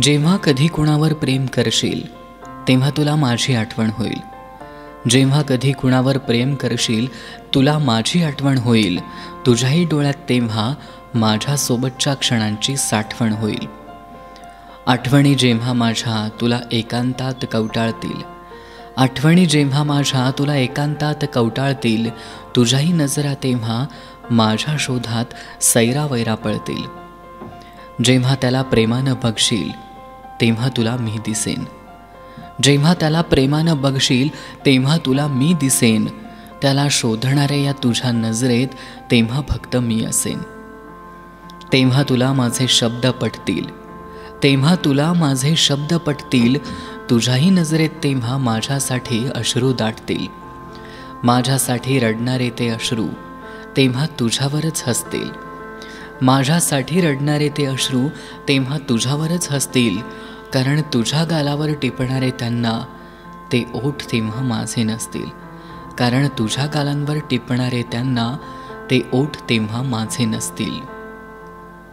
जेव्हा कधी कुणावर प्रेम करशील तेव्हा तुला माझी आठवण होईल. जेव्हा कधी कुणावर प्रेम करशील तुला माझी आठवण होईल. तुझ्याही डोळ्यात तेव्हा माझ्यासोबतच्या क्षणांची साठवण होईल. आठवणी जेव्हा माझ्या तुला एकांतात कवटाळतील, आठवणी जेव्हा माझ्या तुला एकांतात कवटाळतील, तुझ्याही नजरा तेव्हा माझ्या शोधात सैरावैरा पळतील. जेव्हा त्याला प्रेमानं बघशील तेव्हा तुला मी दिसेन. जेव्हा त्याला प्रेमानं बघशील तेव्हा तुला मी दिसेन. त्याला शोधणारे या तुझ्या नजरेत तेव्हा फक्त मी असेन. तेव्हा तुला माझे शब्द पटतील, तेव्हा तुला माझे शब्द पटतील. तुझ्याही नजरेत तेव्हा माझ्यासाठी अश्रू दाटतील. माझ्यासाठी रडणारे ते अश्रू तेव्हा तुझ्यावरच हसतील. माझ्यासाठी रडणारे ते अश्रू तेव्हा तुझ्यावरच हसतील. कारण तुझ्या गालावर टिपणारे त्यांना ते ओठ तेव्हा माझे नसतील. कारण तुझ्या गालांवर टिपणारे त्यांना ते ओठ तेव्हा माझे नसतील.